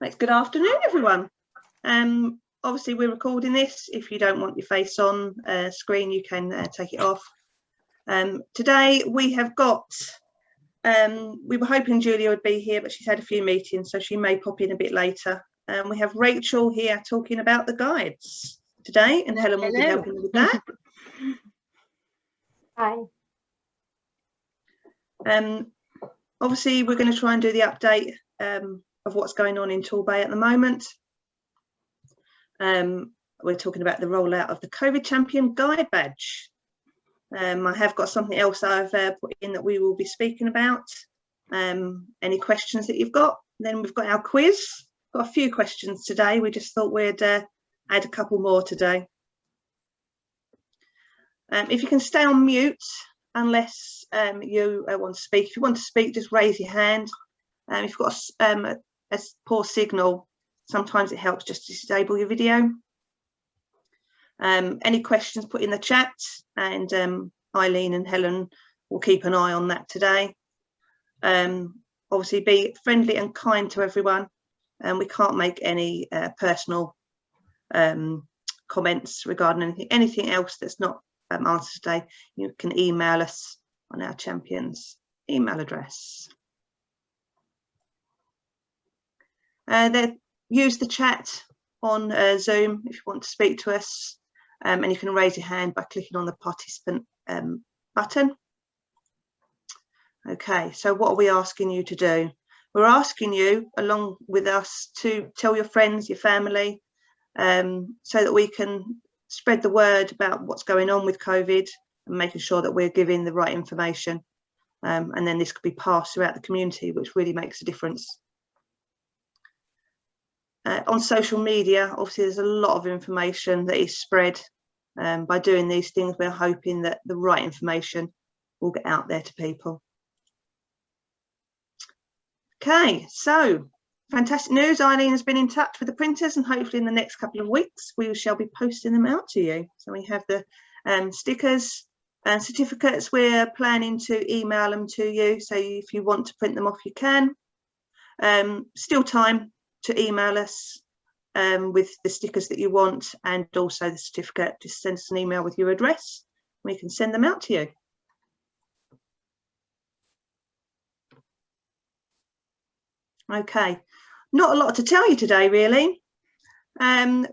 Right, good afternoon, everyone. Obviously, we're recording this. If you don't want your face on screen, you can take it off. Today, we have got, we were hoping Julia would be here, but she's had a few meetings, so she may pop in a bit later. We have Rachel here talking about the guides today, and Helen will be helping with that. Hi. Obviously, we're going to try and do the update of what's going on in Torbay at the moment. We're talking about the rollout of the COVID Champion Guide Badge. I have got something else I've put in that we will be speaking about. Any questions that you've got? Then we've got our quiz. Got a few questions today. We just thought we'd add a couple more today. If you can stay on mute, unless you want to speak. If you want to speak, just raise your hand. If you've got a poor signal, sometimes it helps just to disable your video. Any questions, put in the chat, and Eileen and Helen will keep an eye on that today. Obviously, be friendly and kind to everyone, and we can't make any personal comments regarding anything else that's not answered today. You can email us on our Champions email address. Use the chat on Zoom if you want to speak to us, and you can raise your hand by clicking on the participant button. Okay, so what are we asking you to do? We're asking you, along with us, to tell your friends, your family, so that we can spread the word about what's going on with COVID and making sure that we're giving the right information. And then this could be passed throughout the community, which really makes a difference. On social media, obviously, there's a lot of information that is spread. By doing these things, we're hoping that the right information will get out there to people. Okay, so fantastic news. Eileen has been in touch with the printers, and hopefully in the next couple of weeks, we shall be posting them out to you. So we have the stickers and certificates. We're planning to email them to you. So if you want to print them off, you can. Still time to email us with the stickers that you want, and also the certificate. Just send us an email with your address. We can send them out to you. Okay, not a lot to tell you today, really.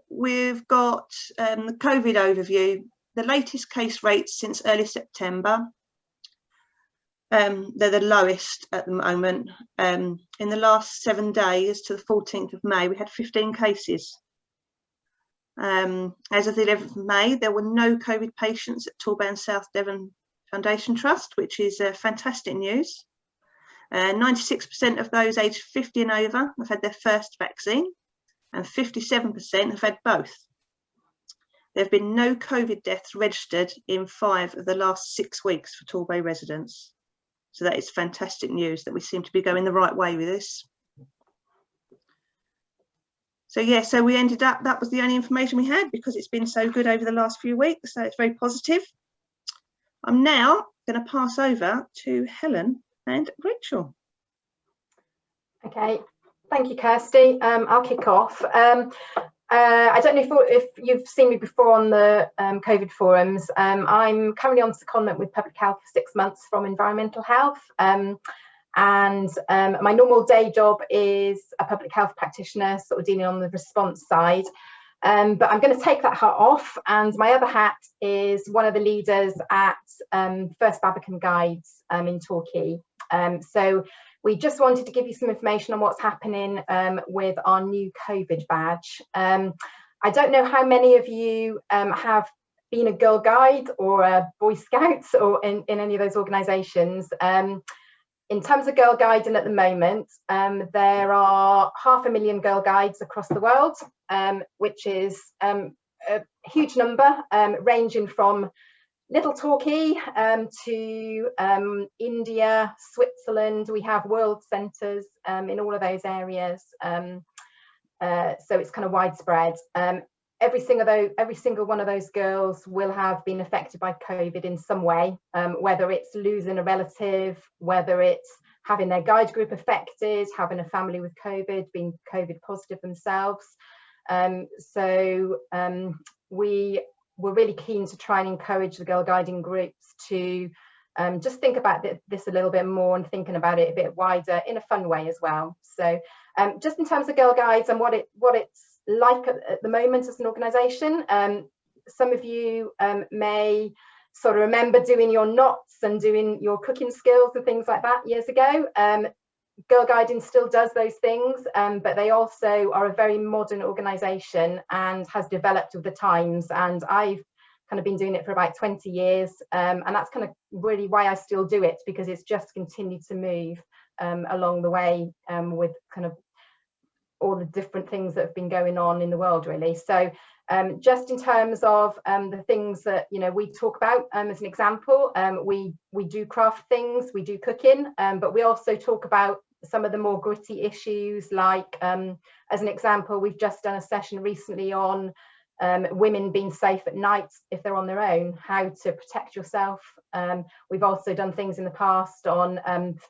We've got the COVID overview, the latest case rates since early September. They're the lowest at the moment. In the last 7 days to the 14th of May, we had 15 cases. As of the 11th of May, there were no COVID patients at Torbay and South Devon Foundation Trust, which is fantastic news. 96% of those aged 50 and over have had their first vaccine, and 57% have had both. There have been no COVID deaths registered in 5 of the last 6 weeks for Torbay residents. So that is fantastic news that we seem to be going the right way with this. So yeah, so we ended up, that was the only information we had because it's been so good over the last few weeks. So it's very positive. I'm now going to pass over to Helen and Rachel. Okay, thank you, Kirsty. I'll kick off. I don't know if you've seen me before on the COVID forums. I'm currently on secondment with public health for 6 months from environmental health. And my normal day job is a public health practitioner, sort of dealing on the response side. But I'm going to take that hat off, and my other hat is one of the leaders at First Barbican Guides in Torquay. So we just wanted to give you some information on what's happening with our new COVID badge. I don't know how many of you have been a Girl Guide or a Boy Scouts or in any of those organisations. In terms of Girl Guiding at the moment, there are 500,000 Girl Guides across the world, which is a huge number, ranging from Little Torquay to India, Switzerland. We have world centres in all of those areas, so it's kind of widespread. Every single one of those girls will have been affected by COVID in some way, whether it's losing a relative, whether it's having their guide group affected, having a family with COVID, being COVID positive themselves. We were really keen to try and encourage the girl guiding groups to just think about this a little bit more and thinking about it a bit wider in a fun way as well. So just in terms of Girl Guides and what it's like at the moment as an organisation, some of you may sort of remember doing your knots and doing your cooking skills and things like that years ago. Girl Guiding still does those things, but they also are a very modern organisation and has developed with the times, and I've kind of been doing it for about 20 years, and that's kind of really why I still do it, because it's just continued to move along the way with kind of all the different things that have been going on in the world, really. So just in terms of the things that, you know, we talk about as an example, we do craft things, we do cooking, but we also talk about some of the more gritty issues, like as an example, we've just done a session recently on women being safe at night if they're on their own, how to protect yourself. We've also done things in the past on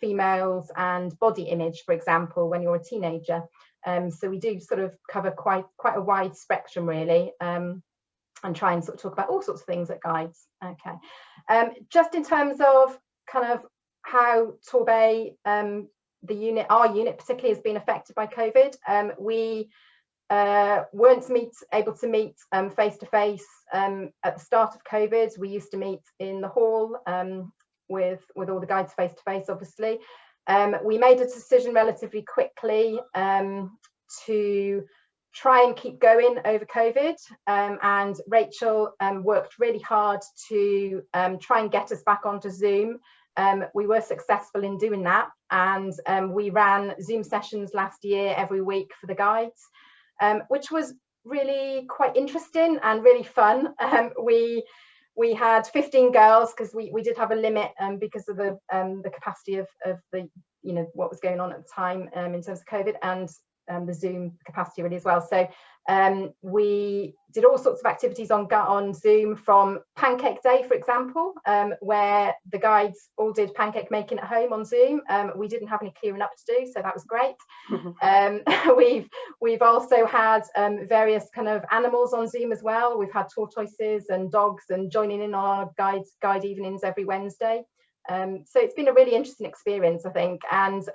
females and body image, for example, when you're a teenager. So we do sort of cover quite a wide spectrum, really, and try and sort of talk about all sorts of things at Guides. Okay, just in terms of kind of how Torbay, our unit particularly, has been affected by COVID. We weren't able to meet face to face at the start of COVID. We used to meet in the hall with all the guides face to face, obviously. We made a decision relatively quickly to try and keep going over COVID, and Rachel worked really hard to try and get us back onto Zoom. We were successful in doing that, and we ran Zoom sessions last year every week for the guides, which was really quite interesting and really fun. We had 15 girls, because we did have a limit because of the capacity of the, you know, what was going on at the time in terms of COVID, and the Zoom capacity really as well. So we did all sorts of activities on Zoom, from Pancake Day, for example, where the guides all did pancake making at home on Zoom. We didn't have any clearing up to do, so that was great. We've also had various kind of animals on Zoom as well. We've had tortoises and dogs and joining in on our guide evenings every Wednesday. So it's been a really interesting experience, I think, and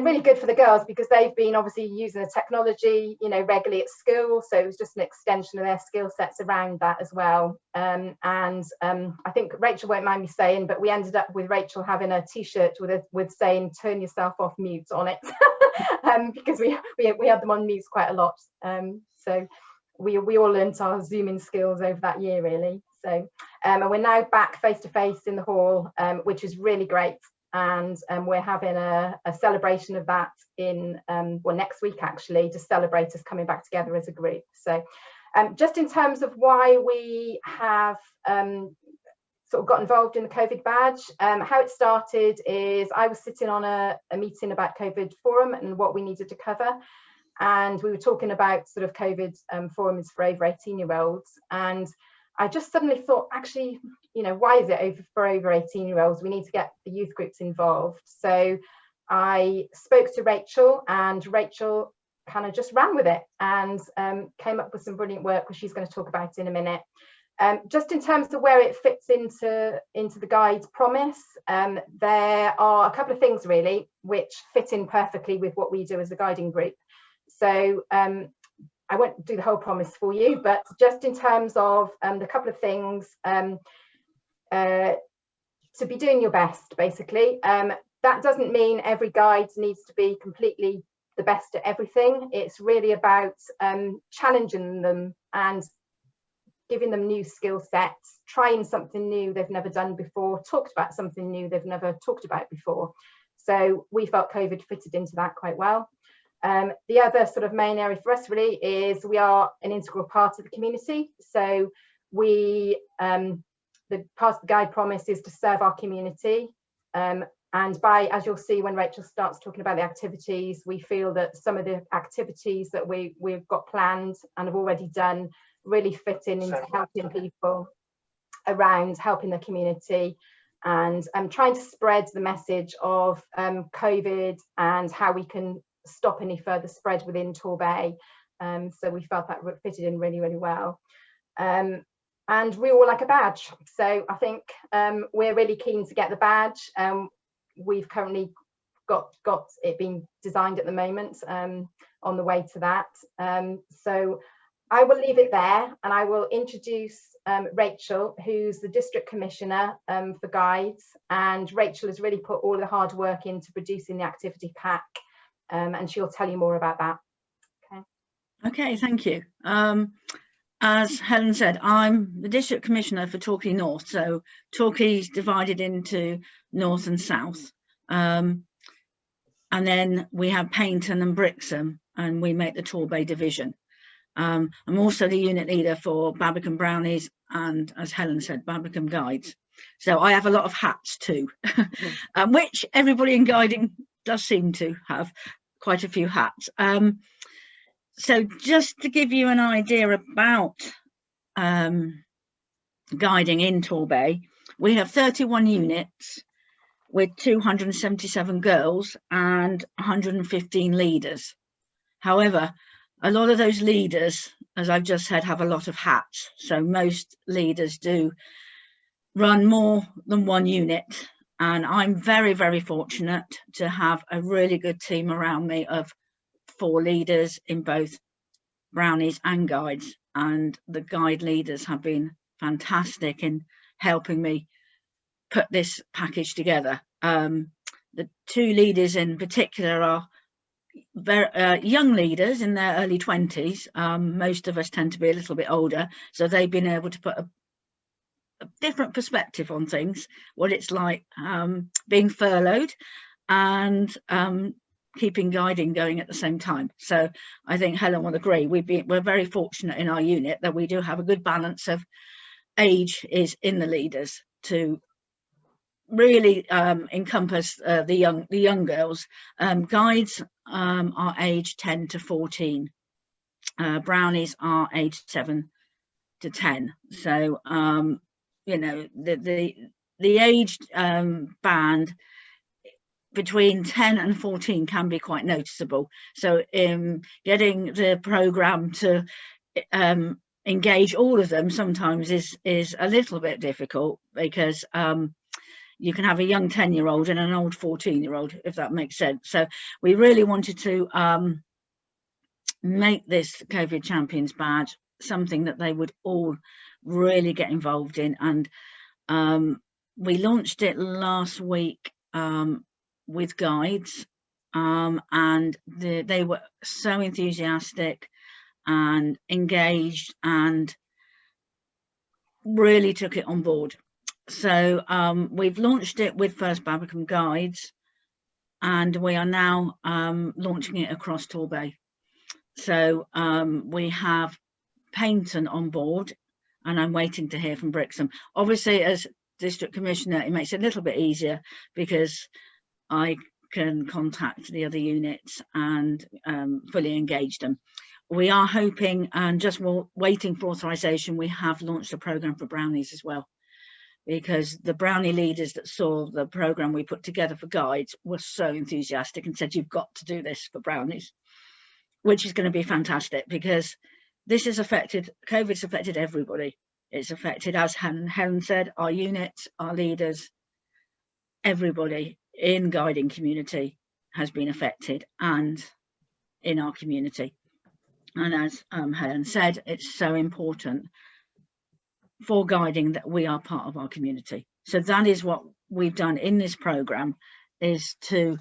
really good for the girls, because they've been obviously using the technology, you know, regularly at school. So it was just an extension of their skill sets around that as well. I think Rachel won't mind me saying, but we ended up with Rachel having a T-shirt with saying "Turn yourself off mute" on it, because we had them on mute quite a lot. So we all learnt our Zooming skills over that year, really. So and we're now back face to face in the hall, which is really great. And we're having a celebration of that in well, next week, actually, to celebrate us coming back together as a group. So just in terms of why we have sort of got involved in the COVID badge, how it started is I was sitting on a meeting about COVID forum and what we needed to cover, and we were talking about sort of COVID forums for over 18-year-olds, and I just suddenly thought, actually, you know, why is it for over 18-year-olds? We need to get the youth groups involved. So I spoke to Rachel, and Rachel kind of just ran with it and came up with some brilliant work, which she's going to talk about in a minute. Just in terms of where it fits into the guide's promise, there are a couple of things really which fit in perfectly with what we do as a guiding group. So I won't do the whole promise for you, but just in terms of the couple of things, to be doing your best, basically. That doesn't mean every guide needs to be completely the best at everything. It's really about challenging them and giving them new skill sets, trying something new they've never done before, talked about something new they've never talked about before. So we felt COVID fitted into that quite well. The other sort of main area for us really is we are an integral part of the community. So we, the part of the guide promise is to serve our community. And as you'll see when Rachel starts talking about the activities, we feel that some of the activities that we've got planned and have already done really fit into helping people around helping the community and trying to spread the message of COVID and how we can stop any further spread within Torbay. So we felt that fitted in really, really well. And we all like a badge. So I think we're really keen to get the badge. We've currently got it being designed at the moment, on the way to that. So I will leave it there, and I will introduce Rachel, who's the District Commissioner for Guides, and Rachel has really put all the hard work into producing the activity pack, and she'll tell you more about that. Okay, thank you. As Helen said, I'm the District Commissioner for Torquay North, so Torquay's divided into North and South. And then we have Paignton and Brixham, and we make the Torbay division. I'm also the unit leader for Babbacombe Brownies and, as Helen said, Babbacombe Guides. So I have a lot of hats too, which everybody in guiding does seem to have quite a few hats. So just to give you an idea about guiding in Torbay, we have 31 units with 277 girls and 115 leaders. However, a lot of those leaders, as I've just said, have a lot of hats. So most leaders do run more than one unit. And I'm very, very fortunate to have a really good team around me of 4 leaders in both Brownies and Guides. And the guide leaders have been fantastic in helping me put this package together. The 2 leaders in particular are very young leaders in their early 20s. Most of us tend to be a little bit older, so they've been able to put a different perspective on things, what it's like being furloughed and keeping guiding going at the same time. So I think Helen will agree, we're very fortunate in our unit that we do have a good balance of age is in the leaders to really encompass the young girls. Guides are aged 10 to 14. Brownies are aged 7 to 10. So you know, the aged band between 10 and 14 can be quite noticeable. So getting the programme to engage all of them sometimes is a little bit difficult, because you can have a young 10-year-old and an old 14-year-old, if that makes sense. So we really wanted to make this COVID Champions badge something that they would all really get involved in. And we launched it last week with Guides, and they were so enthusiastic and engaged and really took it on board. So we've launched it with first Babbacombe Guides, and we are now launching it across Torbay. So we have Paignton on board, and I'm waiting to hear from Brixham. Obviously, as District Commissioner, it makes it a little bit easier because I can contact the other units and fully engage them. We are hoping, and just waiting for authorisation, we have launched a programme for Brownies as well, because the Brownie leaders that saw the programme we put together for Guides were so enthusiastic and said, you've got to do this for Brownies, which is going to be fantastic, because this has affected, COVID's affected everybody. It's affected, as Helen said, our units, our leaders, everybody in guiding community has been affected, and in our community. And as Helen said, it's so important for guiding that we are part of our community. So that is what we've done in this programme, is to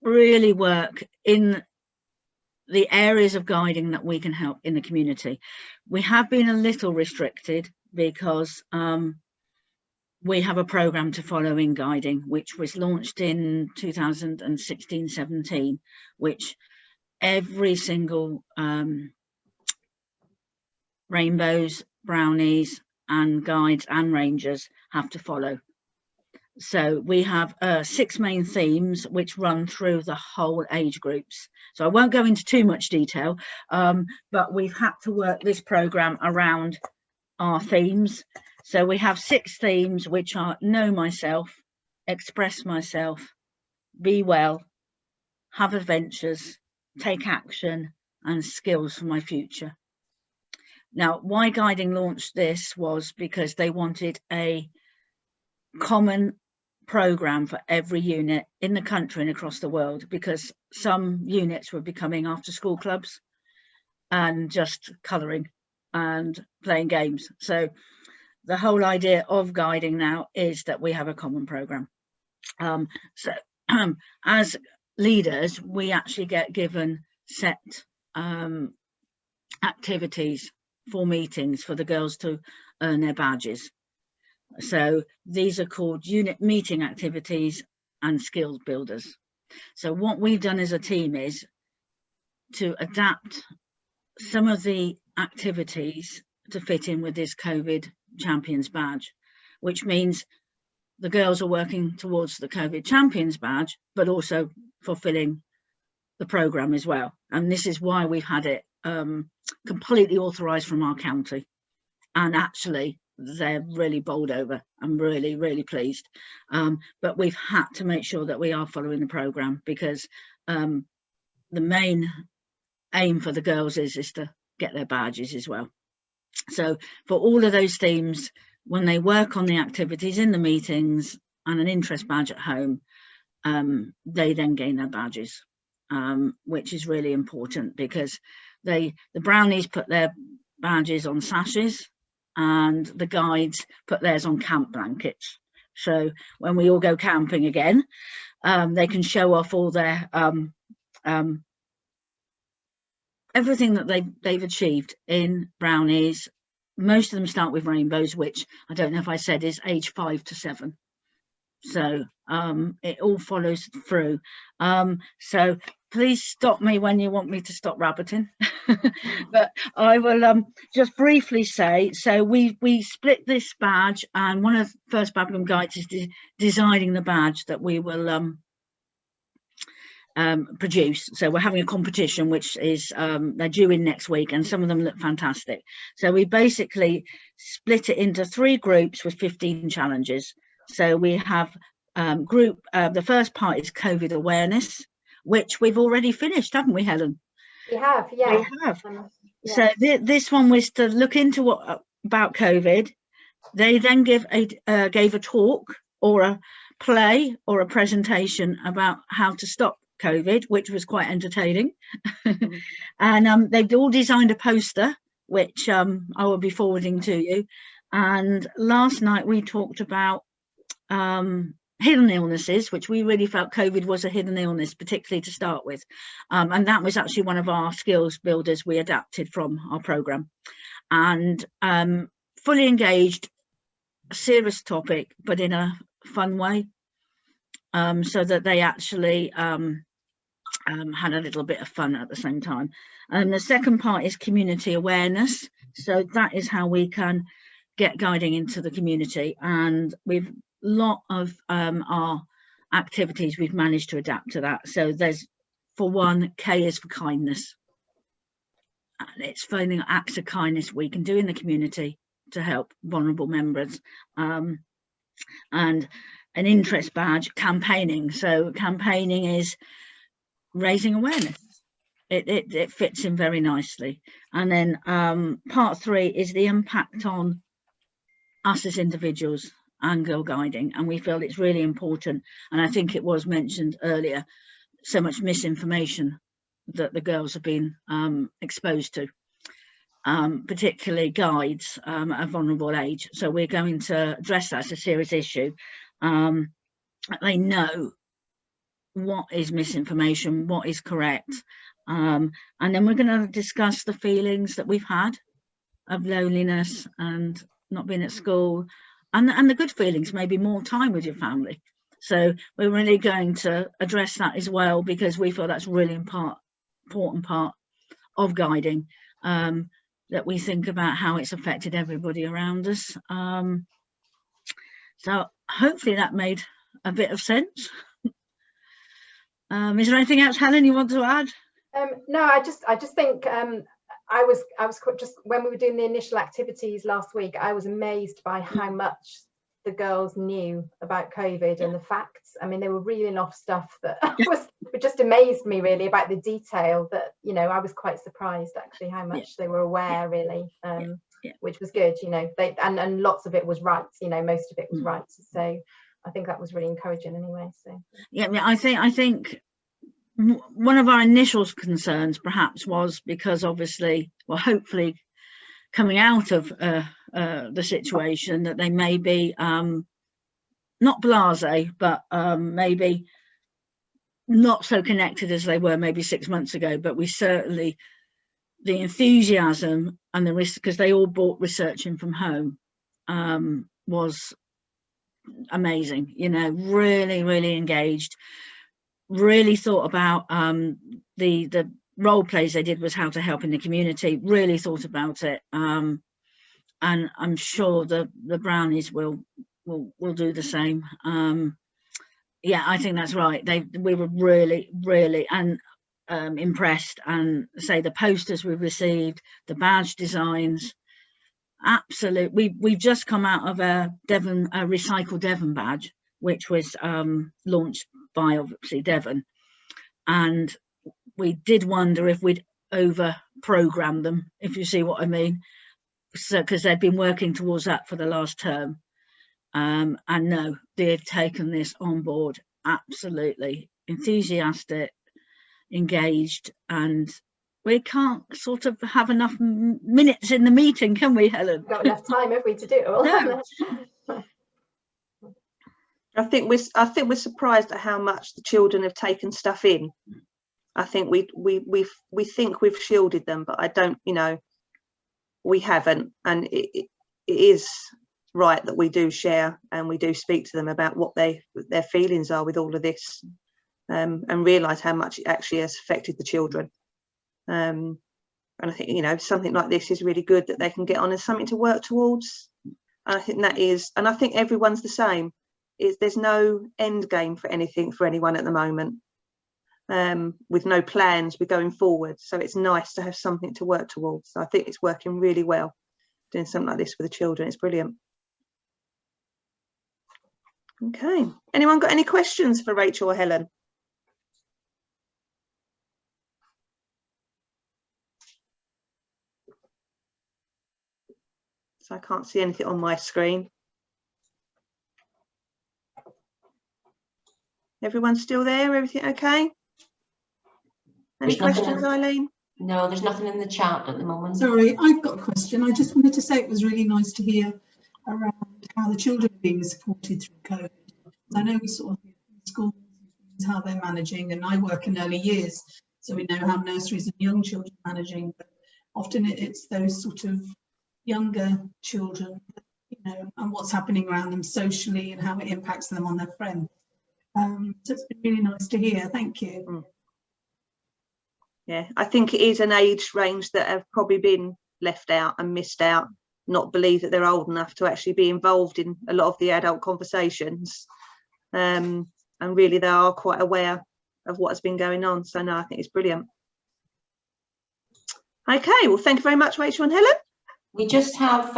really work in the areas of guiding that we can help in the community. We have been a little restricted because we have a programme to follow in guiding, which was launched in 2016-17, which every single Rainbows, Brownies and Guides and Rangers have to follow. So we have 6 main themes which run through the whole age groups. So I won't go into too much detail, but we've had to work this programme around our themes. So we have 6 themes, which are know myself, express myself, be well, have adventures, take action, and skills for my future. Now, why Guiding launched this was because they wanted a common programme for every unit in the country and across the world, because some units were becoming after school clubs and just colouring and playing games. So the whole idea of Guiding now is that we have a common programme. As leaders, we actually get given set activities for meetings for the girls to earn their badges. So these are called unit meeting activities and skills builders. So what we've done as a team is to adapt some of the activities to fit in with this COVID Champions badge, which means the girls are working towards the COVID Champions badge, but also fulfilling the programme as well. And this is why we've had it completely authorised from our county. And actually, they're really bowled over. I'm really, really pleased. But we've had to make sure that we are following the programme, because the main aim for the girls is to get their badges as well. So for all of those themes, when they work on the activities in the meetings and an interest badge at home, they then gain their badges, which is really important, because the brownies put their badges on sashes and the guides put theirs on camp blankets. So when we all go camping again, they can show off all their everything that they've achieved in brownies. Most of them start with rainbows, which I don't know if I said is age 5 to 7. So it all follows through. So please stop me when you want me to stop rabbiting. But I will just briefly say, so we split this badge, and one of the first Babylon guides is designing the badge that we will produce. So we're having a competition, which is they're due in next week, and some of them look fantastic. So we basically split it into 3 groups with 15 challenges. So we have the first part is COVID awareness, which we've already finished, haven't we, Helen? We have, yeah. We have. Yeah. So this one was to look into what about COVID. They then gave a talk or a play or a presentation about how to stop COVID, which was quite entertaining. And they've all designed a poster, which I will be forwarding to you. And last night we talked about hidden illnesses, which we really felt COVID was a hidden illness, particularly to start with. And that was actually one of our skills builders we adapted from our programme. And fully engaged, a serious topic, but in a fun way, so that they actually had a little bit of fun at the same time. And the second part is community awareness. So that is how we can get guiding into the community. And we've lot of our activities we've managed to adapt to that. So there's, for one, K is for kindness, and it's finding acts of kindness we can do in the community to help vulnerable members. And an interest badge, campaigning. So campaigning is raising awareness. It fits in very nicely. And then part 3 is the impact on us as individuals and girl guiding, and we feel it's really important. And I think it was mentioned earlier, so much misinformation that the girls have been exposed to, particularly guides at a vulnerable age. So we're going to address that as a serious issue. They know what is misinformation, what is correct, and then we're going to discuss the feelings that we've had of loneliness and not being at school, and the good feelings, maybe more time with your family. So we're really going to address that as well, because we feel that's really important part of guiding, that we think about how it's affected everybody around us. So hopefully that made a bit of sense. Is there anything else, Helen, you want to add? No, I just think I was just, when we were doing the initial activities last week, I was amazed by how much the girls knew about COVID and the facts. I mean, they were reeling off stuff that it just amazed me really, about the detail that, you know, I was quite surprised actually how much they were aware really, which was good, you know, and lots of it was right, you know, most of it was right. So I think that was really encouraging anyway. So yeah, I think one of our initial concerns perhaps was because obviously, well, hopefully coming out of the situation, that they may be not blasé, but maybe not so connected as they were maybe 6 months ago. But we certainly, the enthusiasm and the risk, because they all brought research in from home, was amazing, you know, really engaged, really thought about the role plays they did was how to help in the community, really thought about it, and I'm sure the Brownies will do the same. Yeah, I think that's right. We were really and impressed, and say the posters we've received, the badge designs, absolute. We've just come out of a Recycle Devon badge, which was launched by obviously Devon, and we did wonder if we'd over program them, if you see what I mean, so because they've been working towards that for the last term, and no, they've taken this on board, absolutely enthusiastic, engaged, and we can't sort of have enough minutes in the meeting, can we, Helen? We've got enough time, have we, to do it all? No. I think we're surprised at how much the children have taken stuff in. I think we think we've shielded them, but I don't, you know, we haven't, and it is right that we do share and we do speak to them about what their feelings are with all of this, and realise how much it actually has affected the children. And I think, you know, something like this is really good that they can get on as something to work towards. And I think that is, and I think everyone's the same. There's no end game for anything for anyone at the moment, with no plans we're going forward. So it's nice to have something to work towards. So I think it's working really well, doing something like this for the children. It's brilliant. Okay, anyone got any questions for Rachel or Helen? So I can't see anything on my screen. Everyone's still there? Everything okay? Any questions, Eileen? No, there's nothing in the chat at the moment. Sorry, I've got a question. I just wanted to say it was really nice to hear around how the children are being supported through COVID. I know we sort of hear from schools how they're managing, and I work in early years, so we know how nurseries and young children are managing, but often it's those sort of younger children, you know, and what's happening around them socially and how it impacts them on their friends. So it's been really nice to hear. Thank you. Yeah, I think it is an age range that have probably been left out and missed out, not believe that they're old enough to actually be involved in a lot of the adult conversations. And really they are quite aware of what has been going on. So no, I think it's brilliant. Okay, well, thank you very much, Rachel and Helen. We just have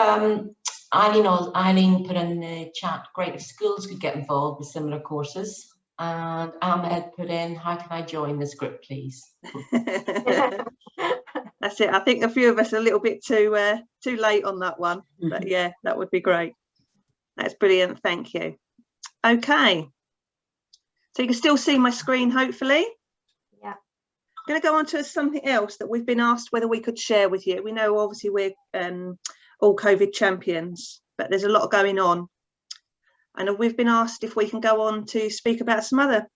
Eileen put in the chat, great if schools could get involved with similar courses. And Ahmed put in, how can I join this group, please? That's it. I think a few of us are a little bit too late on that one, but yeah, that would be great. That's brilliant. Thank you. Okay, so you can still see my screen, hopefully. Yeah. I'm going to go on to something else that we've been asked whether we could share with you. We know obviously we're all COVID champions, but there's a lot going on. And we've been asked if we can go on to speak about some other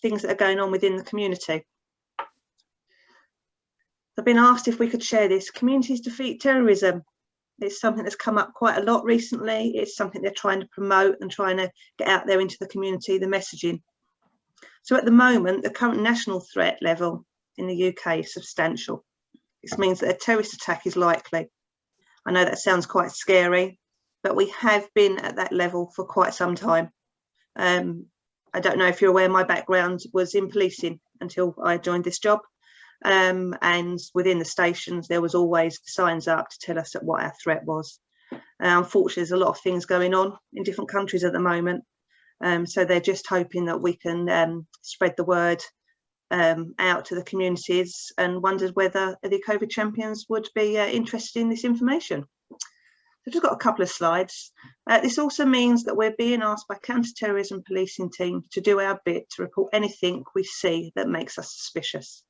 things that are going on within the community. I've been asked if we could share this. Communities Defeat Terrorism. It's something that's come up quite a lot recently. It's something they're trying to promote and trying to get out there into the community, the messaging. So at the moment, the current national threat level in the UK is substantial. This means that a terrorist attack is likely. I know that sounds quite scary, but we have been at that level for quite some time. I don't know if you're aware, my background was in policing until I joined this job. and within the stations there was always signs up to tell us what our threat was. Unfortunately, there's a lot of things going on in different countries at the moment, so they're just hoping that we can spread the word out to the communities, and wondered whether the COVID champions would be interested in this information. I've just got a couple of slides. This also means that we're being asked by counter-terrorism policing team to do our bit to report anything we see that makes us suspicious.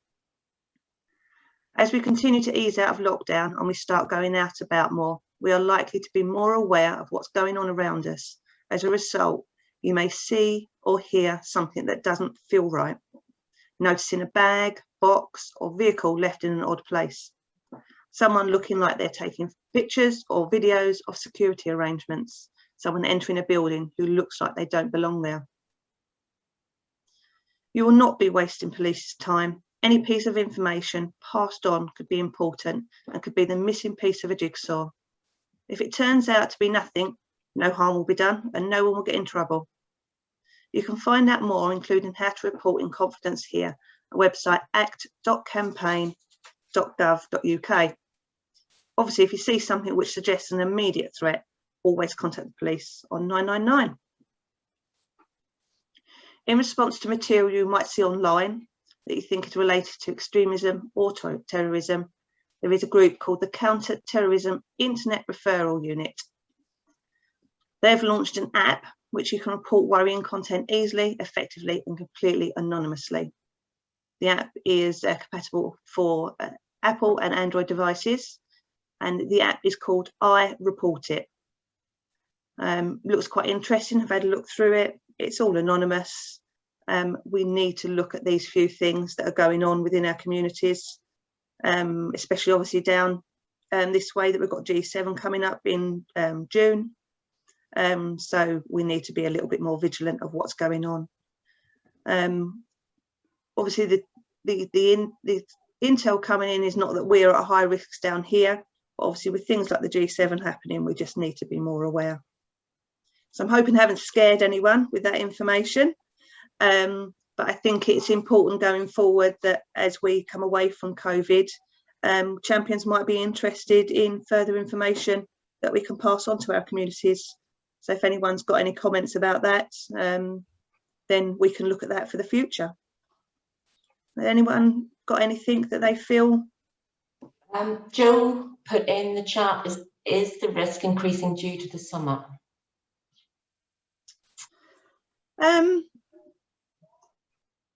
As we continue to ease out of lockdown and we start going out about more, we are likely to be more aware of what's going on around us. As a result, you may see or hear something that doesn't feel right. Noticing a bag, box or vehicle left in an odd place. Someone looking like they're taking pictures or videos of security arrangements. Someone entering a building who looks like they don't belong there. You will not be wasting police's time. Any piece of information passed on could be important and could be the missing piece of a jigsaw. If it turns out to be nothing, no harm will be done and no one will get in trouble. You can find out more, including how to report in confidence here, at website act.campaign.gov.uk. Obviously, if you see something which suggests an immediate threat, always contact the police on 999. In response to material you might see online that you think is related to extremism or terrorism, there is a group called the Counter-Terrorism Internet Referral Unit. They've launched an app which you can report worrying content easily, effectively and completely anonymously. The app is compatible for Apple and Android devices, and the app is called I Report It. Looks quite interesting. I've had a look through it. It's all anonymous. We need to look at these few things that are going on within our communities, especially obviously down this way that we've got G7 coming up in June. So we need to be a little bit more vigilant of what's going on. Obviously the intel coming in is not that we're at high risks down here, but obviously with things like the G7 happening, we just need to be more aware. So I'm hoping I haven't scared anyone with that information, but I think it's important going forward that as we come away from COVID, champions might be interested in further information that we can pass on to our communities. So if anyone's got any comments about that, then we can look at that for the future. Anyone got anything that they feel? Joe put in the chat, is the risk increasing due to the summer?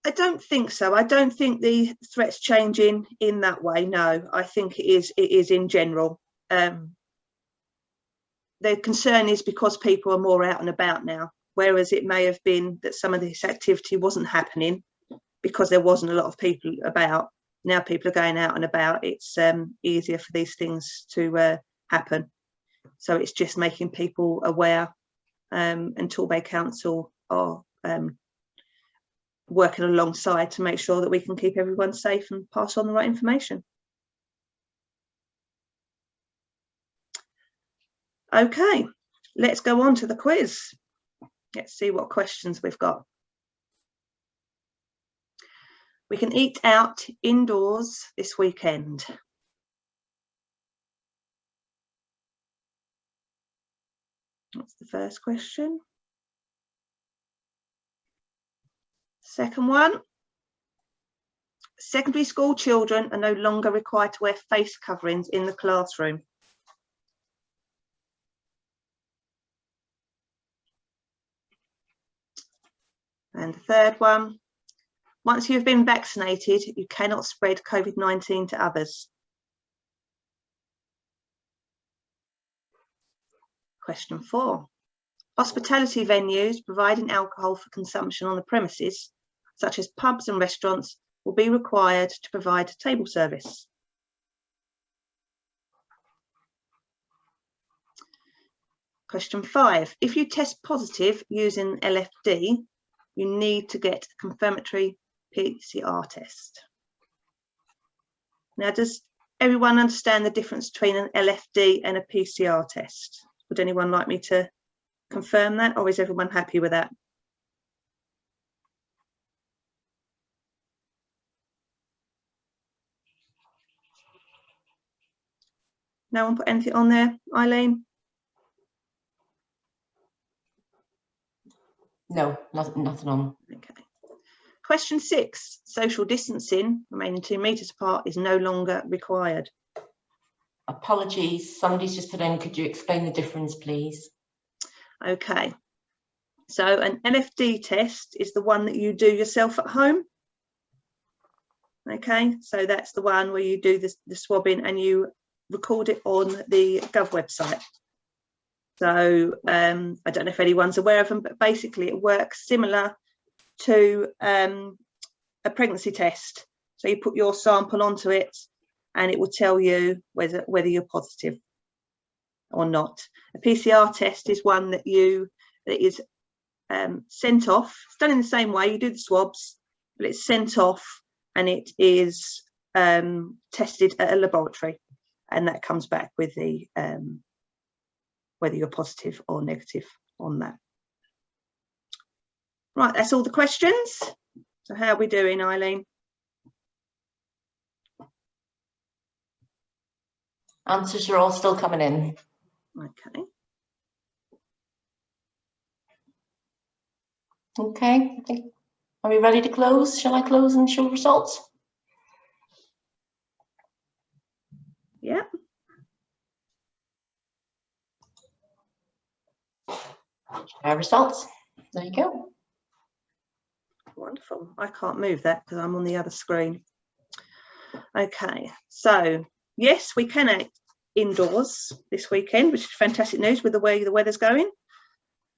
I don't think so. I don't think the threat's changing in that way. No, I think it is in general. The concern is because people are more out and about now, whereas it may have been that some of this activity wasn't happening because there wasn't a lot of people about. Now people are going out and about. It's easier for these things to happen. So it's just making people aware, and Torbay Council are working alongside to make sure that we can keep everyone safe and pass on the right information. Okay, let's go on to the quiz. Let's see what questions we've got. We can eat out indoors this weekend. That's the first question. Second one. Secondary school children are no longer required to wear face coverings in the classroom. And the third one. Once you've been vaccinated, you cannot spread COVID-19 to others. Question 4. Hospitality venues providing alcohol for consumption on the premises, such as pubs and restaurants, will be required to provide table service. Question 5. If you test positive using LFD, you need to get a confirmatory PCR test. Now, does everyone understand the difference between an LFD and a PCR test? Would anyone like me to confirm that, or is everyone happy with that? No one put anything on there, Eileen? No, nothing on. Okay. Question 6, social distancing remaining 2 metres apart is no longer required. Apologies, somebody's just put in, could you explain the difference, please? Okay, so an LFD test is the one that you do yourself at home. Okay, so that's the one where you do the swabbing and you record it on the Gov website. So I don't know if anyone's aware of them, but basically it works similar to a pregnancy test. So you put your sample onto it and it will tell you whether you're positive or not. A PCR test is one that is sent off. It's done in the same way. You do the swabs, but it's sent off and it is tested at a laboratory, and that comes back with the whether you're positive or negative on that. Right, that's all the questions. So how are we doing, Eileen? Answers are all still coming in. Okay. Okay, I think, are we ready to close? Shall I close and show results? Yeah. Our results. There you go. Wonderful. I can't move that because I'm on the other screen. Okay, so yes, we can act indoors this weekend, which is fantastic news with the way the weather's going.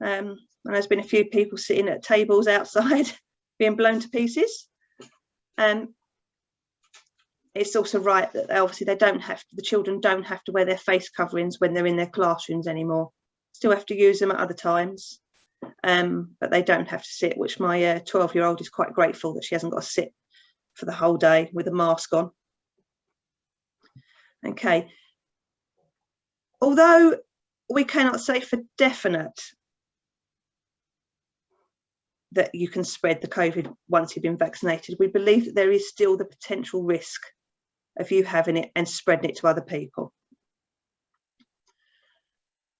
And there's been a few people sitting at tables outside being blown to pieces. It's also right that obviously the children don't have to wear their face coverings when they're in their classrooms anymore. Still have to use them at other times, but they don't have to sit, which my 12-year-old is quite grateful that she hasn't got to sit for the whole day with a mask on. Okay. Although we cannot say for definite that you can spread the COVID once you've been vaccinated, we believe that there is still the potential risk of you having it and spreading it to other people.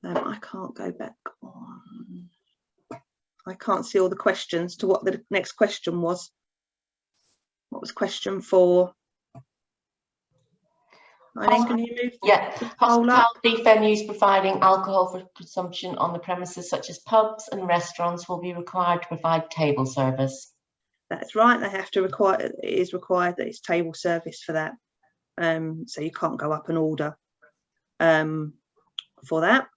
I can't go back on. I can't see all the questions to what the next question was. What was question 4? Eileen, can you move? Yeah, hospitality venues providing alcohol for consumption on the premises, such as pubs and restaurants, will be required to provide table service. That's right. They have to require. It is required that it's table service for that. So you can't go up and order for that.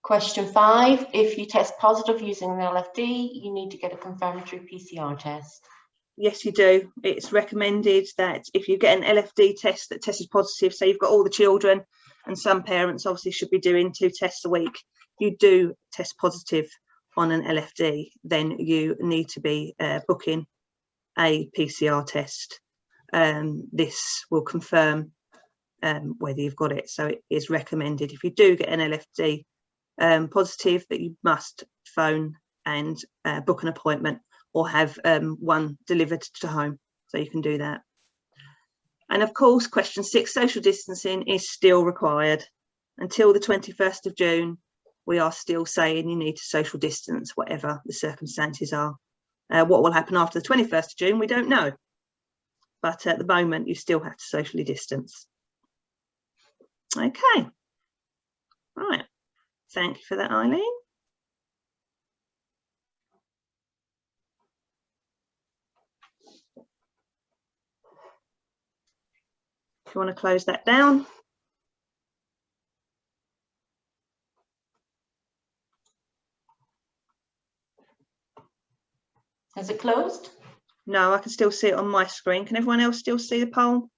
Question 5, if you test positive using an LFD, you need to get a confirmatory PCR test. Yes, you do. It's recommended that if you get an LFD test that tests positive, so you've got all the children, and some parents obviously should be doing 2 tests a week, you do test positive on an LFD, then you need to be booking a PCR test. This will confirm whether you've got it. So it is recommended if you do get an LFD positive that you must phone and book an appointment or have one delivered to home, so you can do that. And of course, question 6, social distancing is still required. Until the 21st of June, we are still saying you need to social distance, whatever the circumstances are. What will happen after the 21st of June, we don't know. But at the moment, you still have to socially distance. Okay. Right. Thank you for that, Eileen. If you want to close that down. Has it closed? No, I can still see it on my screen. Can everyone else still see the poll?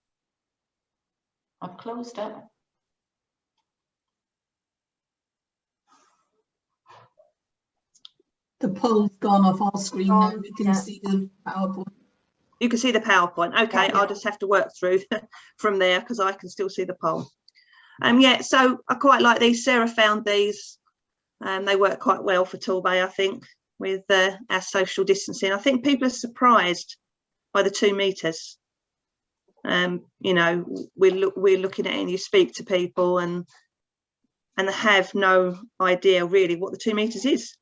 I've closed it. The poll's gone off our screen now. We can see the PowerPoint. You can see the PowerPoint. Okay, yeah. I'll just have to work through from there because I can still see the poll. Yeah, so I quite like these. Sarah found these. They work quite well for Torbay, I think, with our social distancing. I think people are surprised by the 2 metres. You know, we're looking at it, and you speak to people and they have no idea really what the 2 meters is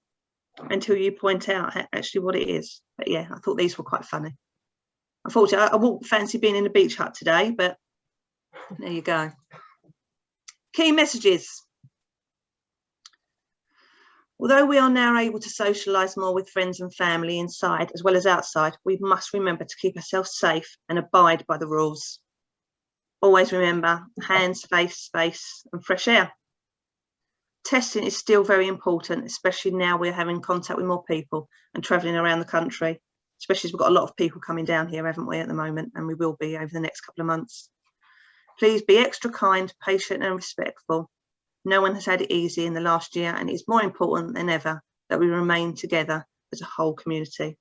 until you point out actually what it is. But yeah, I thought these were quite funny. Unfortunately, I wouldn't fancy being in a beach hut today, but there you go. Key messages. Although we are now able to socialise more with friends and family inside as well as outside, we must remember to keep ourselves safe and abide by the rules. Always remember hands, face, space and fresh air. Testing is still very important, especially now we're having contact with more people and travelling around the country, especially as we've got a lot of people coming down here, haven't we, at the moment, and we will be over the next couple of months. Please be extra kind, patient and respectful. No one has had it easy in the last year, and it is more important than ever that we remain together as a whole community.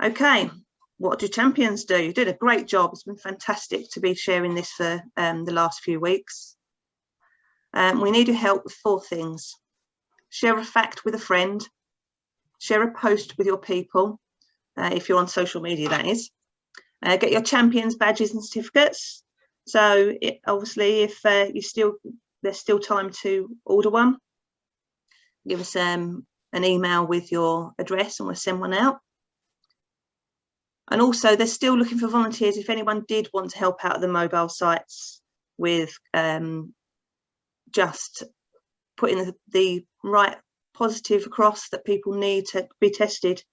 Okay, what do champions do? You did a great job. It's been fantastic to be sharing this for the last few weeks. We need your help with 4 things. Share a fact with a friend. Share a post with your people, if you're on social media, that is. Get your champions badges and certificates. So obviously, if there's still time to order one, give us an email with your address and we'll send one out. And also, they're still looking for volunteers if anyone did want to help out at the mobile sites with just putting the right positive across that people need to be tested.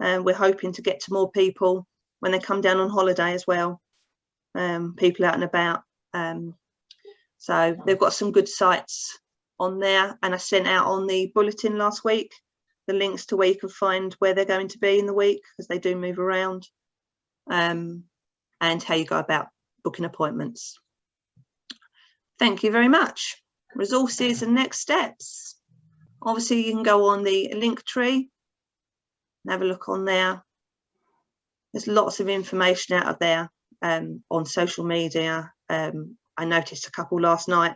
We're hoping to get to more people when they come down on holiday as well. People out and about. So they've got some good sites on there, and I sent out on the bulletin last week the links to where you can find where they're going to be in the week, because they do move around, and how you go about booking appointments. Thank you very much. Resources and next steps. Obviously, you can go on the link tree and have a look on there. There's lots of information out of there. On social media. I noticed a couple last night,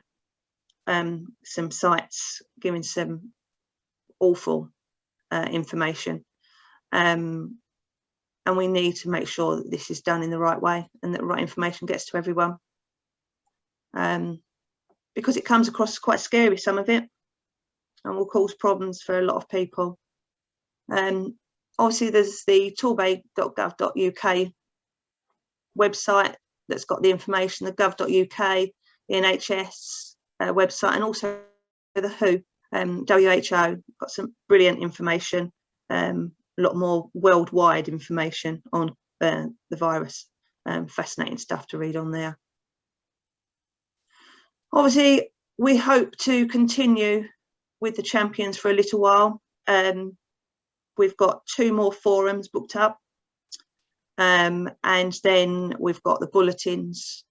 some sites giving some awful information, and we need to make sure that this is done in the right way and that the right information gets to everyone, because it comes across quite scary, some of it, and will cause problems for a lot of people. Obviously, there's the torbay.gov.uk website that's got the information, the gov.uk, the NHS website, and also the WHO, WHO, got some brilliant information, a lot more worldwide information on the virus. Fascinating stuff to read on there. Obviously, we hope to continue with the champions for a little while. We've got 2 more forums booked up. And then we've got the bulletins.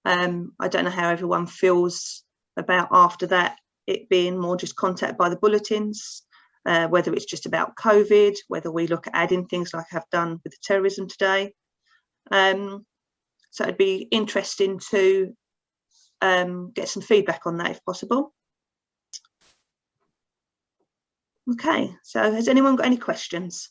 I don't know how everyone feels about after that, it being more just contact by the bulletins, whether it's just about COVID, whether we look at adding things like I have done with the terrorism today. So it'd be interesting to get some feedback on that if possible. Okay, so has anyone got any questions?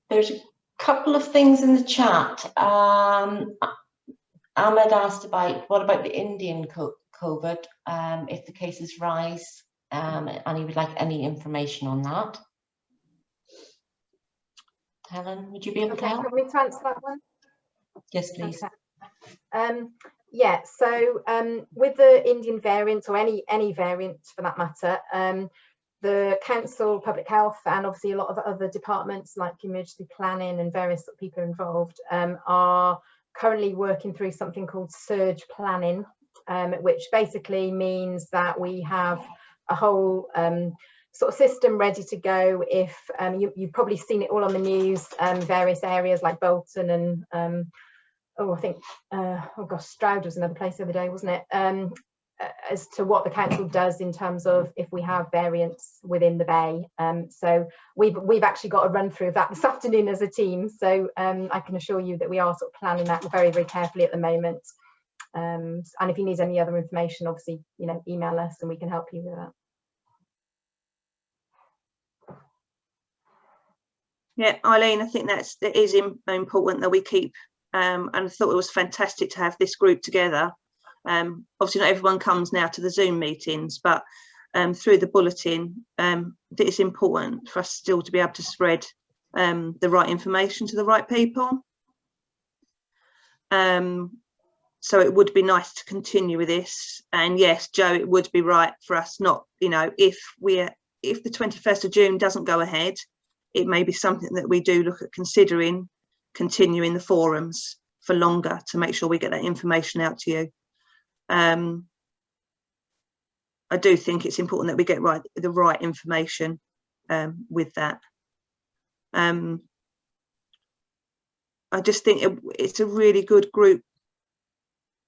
There's a couple of things in the chat. Ahmed asked about what about the Indian COVID, if the cases rise, and he would like any information on that. Helen, would you be able to help? Want me to answer that one? Yes, please. Okay. Yeah, so with the Indian variant, or any variant for that matter, the Council, Public Health, and obviously a lot of other departments like emergency planning and various people involved are currently working through something called surge planning, which basically means that we have a whole sort of system ready to go if you've probably seen it all on the news, various areas like Bolton and I think Stroud was another place the other day, wasn't it? As to what the council does in terms of if we have variants within the bay. So we've actually got a run through of that this afternoon as a team. So I can assure you that we are sort of planning that very, very carefully at the moment. And if you need any other information, obviously, email us and we can help you with that. Yeah, Eileen, I think that is important that we keep, and I thought it was fantastic to have this group together. Obviously not everyone comes now to the Zoom meetings, but through the bulletin, it's important for us still to be able to spread the right information to the right people. So it would be nice to continue with this. And yes, Joe, it would be right for us not, you know, if the 21st of June doesn't go ahead, it may be something that we do look at considering continuing the forums for longer to make sure we get that information out to you. I do think it's important that we get the right information with that. I just think it's a really good group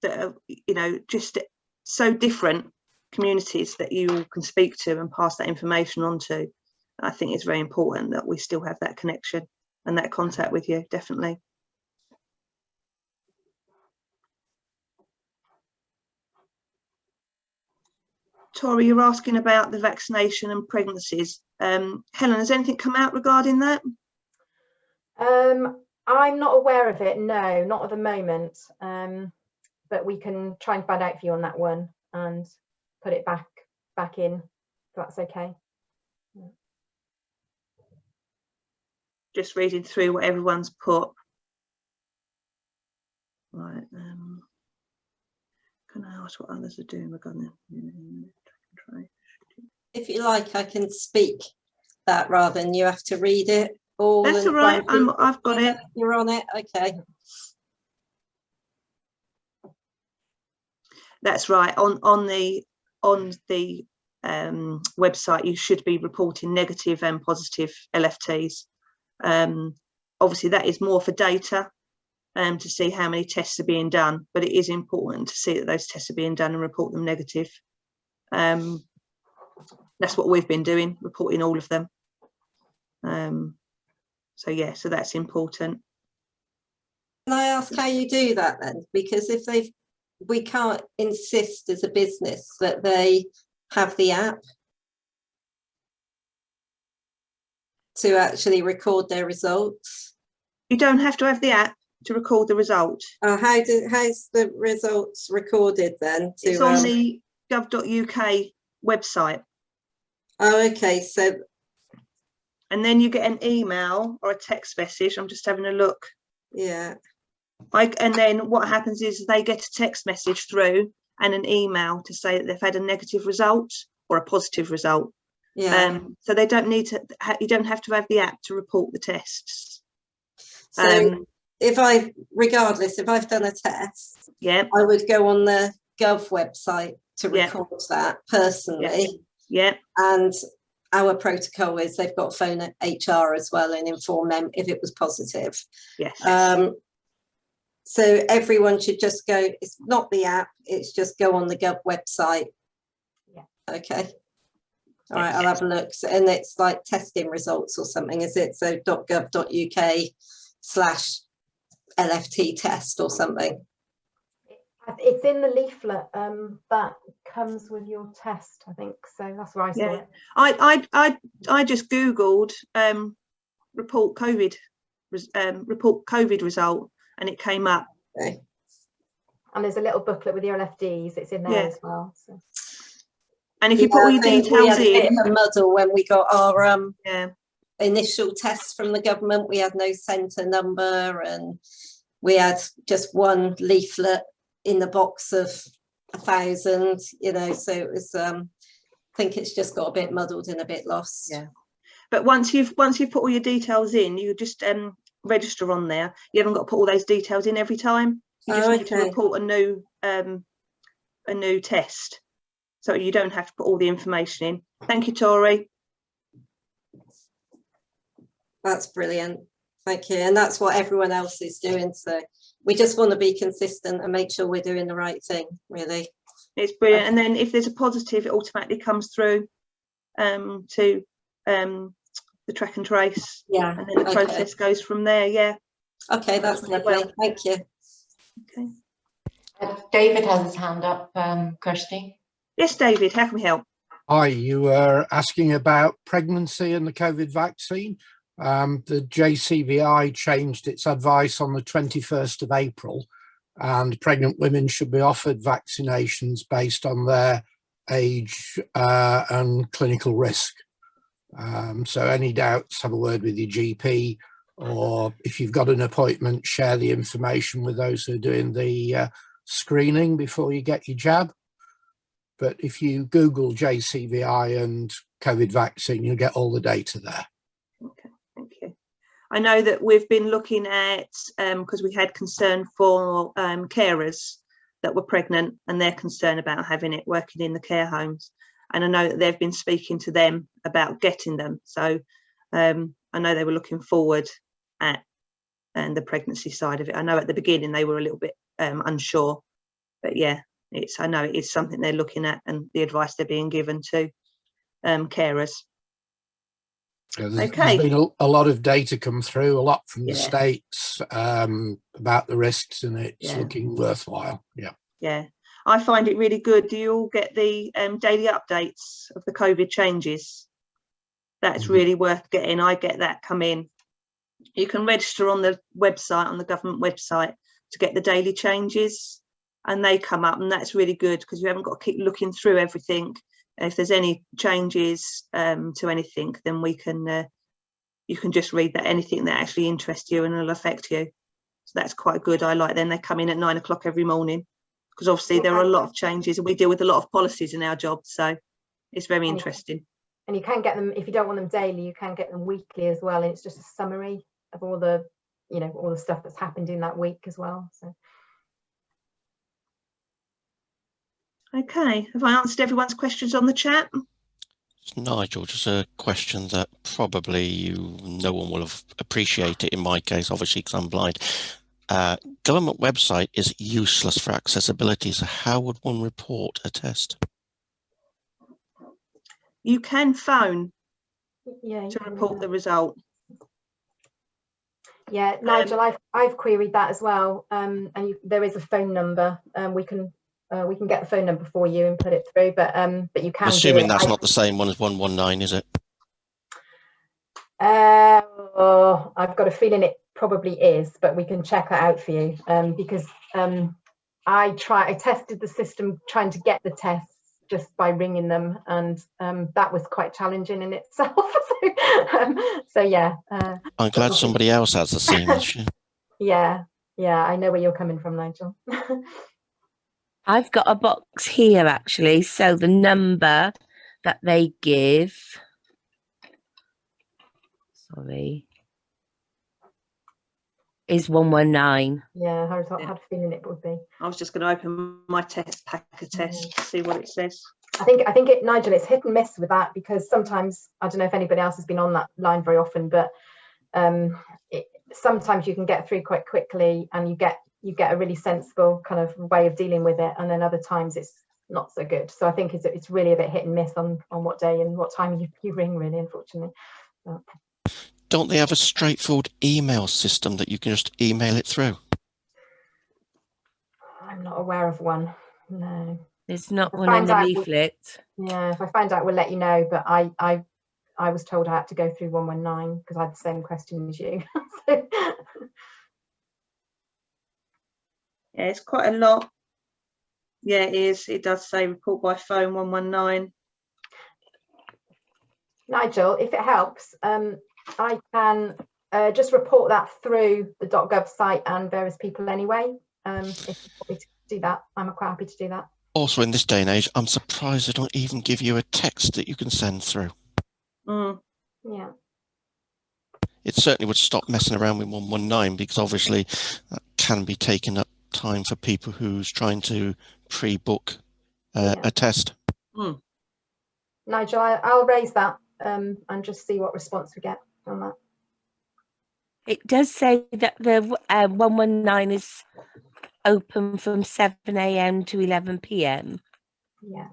that are, you know, just so different communities that you can speak to and pass that information on to. I think it's very important that we still have that connection and that contact with you, definitely. Tori, you're asking about the vaccination and pregnancies. Helen, has anything come out regarding that? I'm not aware of it, no, not at the moment. But we can try and find out for you on that one and put it back in, if that's okay. Just reading through what everyone's put. Right. Can I ask what others are doing regarding? If you like, I can speak that rather than you have to read it all. That's all right. I've got it. You're on it. Okay. That's right. On the website, you should be reporting negative and positive LFTs. Obviously, that is more for data to see how many tests are being done, but it is important to see that those tests are being done and report them negative. That's what we've been doing, reporting all of them. So yeah, so that's important. Can I ask how you do that then? Because if we can't insist as a business that they have the app to actually record their results. You don't have to have the app to record the result. How's the results recorded then? It's on the gov.uk website. Oh, okay. So, and then you get an email or a text message. I'm just having a look. Yeah. And then what happens is they get a text message through and an email to say that they've had a negative result or a positive result. Yeah. So they don't need to. You don't have to have the app to report the tests. So regardless, if I've done a test, yeah, I would go on the Gov website to record that personally. Yeah. And our protocol is they've got to phone HR as well and inform them if it was positive. Yes. So everyone should just go. It's not the app. It's just go on the Gov website. Yeah. Okay. All right, I'll have a look. So, and it's like testing results or something, is it? So .gov.uk/LFT test or something. It's in the leaflet that comes with your test, I think. So that's where I saw it. I just Googled report COVID result, and it came up. Okay. And there's a little booklet with your LFDs. It's in there as well. So. And if you put all your details in, we had a bit of a muddle when we got our initial tests from the government. We had no centre number, and we had just one leaflet in the box of 1,000. You know, so it was. I think it's just got a bit muddled and a bit lost. Yeah, but once you've put all your details in, you just register on there. You haven't got to put all those details in every time. You just need to report a new test. So you don't have to put all the information in. Thank you, Tori. That's brilliant. Thank you. And that's what everyone else is doing. So we just want to be consistent and make sure we're doing the right thing, really. It's brilliant. Okay. And then if there's a positive, it automatically comes through to the track and trace. Yeah. And then the process goes from there. Yeah. Okay, that's lovely. Well, thank you. Okay. David has his hand up, Kirsty. Yes, David, how can we help? Hi, you were asking about pregnancy and the COVID vaccine. The JCVI changed its advice on the 21st of April, and pregnant women should be offered vaccinations based on their age and clinical risk. So any doubts, have a word with your GP, or if you've got an appointment, share the information with those who are doing the screening before you get your jab. But if you Google JCVI and COVID vaccine, you'll get all the data there. Okay, thank you. I know that we've been looking at, because we had concern for carers that were pregnant, and they're concerned about having it working in the care homes. And I know that they've been speaking to them about getting them. So I know they were looking forward at the pregnancy side of it. I know at the beginning they were a little bit unsure, but yeah, I know it is something they're looking at, and the advice they're being given to carers. Yeah, there's been a lot of data come through, a lot from the Yeah. States about the risks, and it's looking worthwhile. Yeah. Yeah, I find it really good. Do you all get the daily updates of the COVID changes? That's really worth getting. I get that come in. You can register on the website, on the government website, to get the daily changes, and they come up, and that's really good because you haven't got to keep looking through everything. If there's any changes to anything, then we can you can just read that, anything that actually interests you and will affect you. So that's quite good. I like them. They come in at 9 o'clock every morning, because obviously there are a lot of changes, and we deal with a lot of policies in our job, so it's very interesting. And you can get them, if you don't want them daily, you can get them weekly as well, and it's just a summary of all the, you know, all the stuff that's happened in that week as well. So okay, have I answered everyone's questions on the chat? Nigel, just a question that probably no one will have appreciated in my case, obviously, because I'm blind. Government website is useless for accessibility, so how would one report a test? You can phone yeah, to report the result. Yeah, Nigel, I've queried that as well, and there is a phone number. We can get the phone number for you and put it through, but you can. I'm assuming that's not the same one as 119, is it? I've got a feeling it probably is, but we can check that out for you, because I tested the system trying to get the tests just by ringing them, and that was quite challenging in itself. So yeah. I'm glad somebody else has the same issue. Yeah, I know where you're coming from, Nigel. I've got a box here actually, so the number that they give, is 119. Yeah, I had a feeling it would be. I was just going to open my test pack of tests to see what it says. I think Nigel, it's hit and miss with that, because sometimes, I don't know if anybody else has been on that line very often, but sometimes you can get through quite quickly and you get a really sensible kind of way of dealing with it, and then other times it's not so good. So I think it's really a bit hit and miss on what day and what time you ring, really, unfortunately. But don't they have a straightforward email system that you can just email it through? I'm not aware of one, no. There's not one in the leaflet. Yeah, if I find out, we'll let you know, but I was told I had to go through 119 because I had the same question as you. Yeah, it's quite a lot. Yeah, it is. It does say report by phone 119. Nigel, if it helps, I can just report that through the .gov site and various people anyway. If you want me to do that, I'm quite happy to do that. Also, in this day and age, I'm surprised they don't even give you a text that you can send through. Yeah. It certainly would stop messing around with 119, because obviously that can be taking up time for people who's trying to pre-book a test. Nigel, I'll raise that and just see what response we get on that. It does say that the 119 is open from 7 AM to 11 PM. Yeah.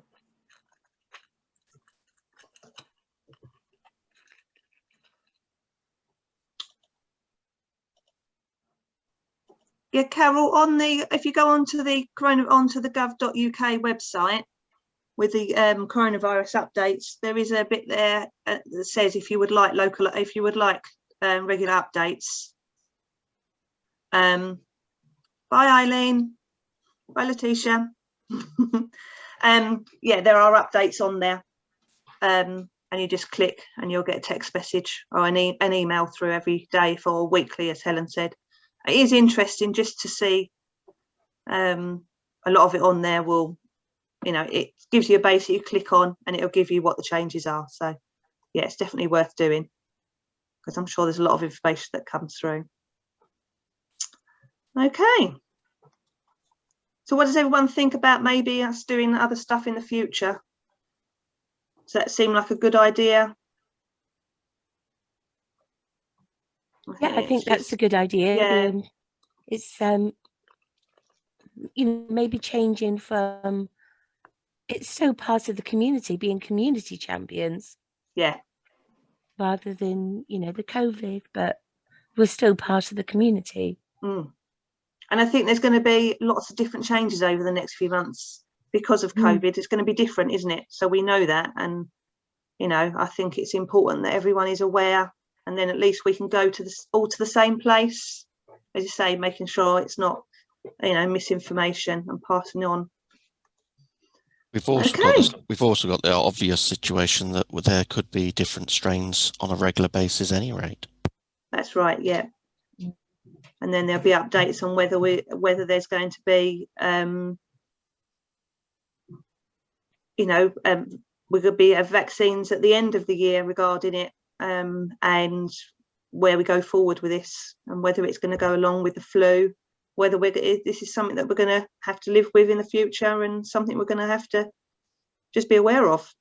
Yeah, Carol, if you go onto the gov.uk website with the coronavirus updates, there is a bit there that says if you would like regular updates. Bye Eileen, bye Letitia. Yeah, there are updates on there, and you just click and you'll get a text message or an email through every day for weekly, as Helen said. It is interesting just to see a lot of it on there. Will, you know, it gives you a base that you click on and it'll give you what the changes are. So yeah, it's definitely worth doing, because I'm sure there's a lot of information that comes through. Okay, so what does everyone think about maybe us doing other stuff in the future? Does that seem like a good idea? Yeah, I think that's a good idea. Yeah. It's you know, maybe changing from, it's so part of the community, being community champions. Yeah. Rather than, you know, the COVID, but we're still part of the community. Mm. And I think there's going to be lots of different changes over the next few months because of COVID. It's going to be different, isn't it? So we know that, and you know, I think it's important that everyone is aware, and then at least we can go to all to the same place, as you say, making sure it's not, you know, misinformation and passing on. We've also got the obvious situation that there could be different strains on a regular basis, at any rate. That's right. Yeah. And then there'll be updates on whether there's going to be, you know, we're going to be at vaccines at the end of the year regarding it, and where we go forward with this, and whether it's going to go along with the flu, whether this is something that we're going to have to live with in the future, and something we're going to have to just be aware of.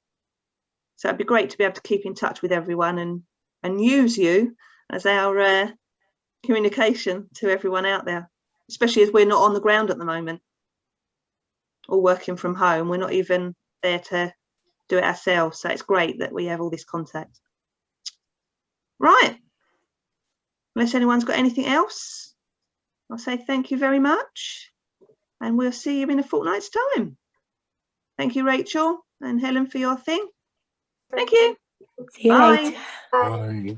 So it'd be great to be able to keep in touch with everyone and use you as our communication to everyone out there, especially as we're not on the ground at the moment, or working from home. We're not even there to do it ourselves, so it's great that we have all this contact. Right, unless anyone's got anything else, I'll say thank you very much, and we'll see you in a fortnight's time. Thank you, Rachel and Helen, for your thing. Thank you. See you later. Bye.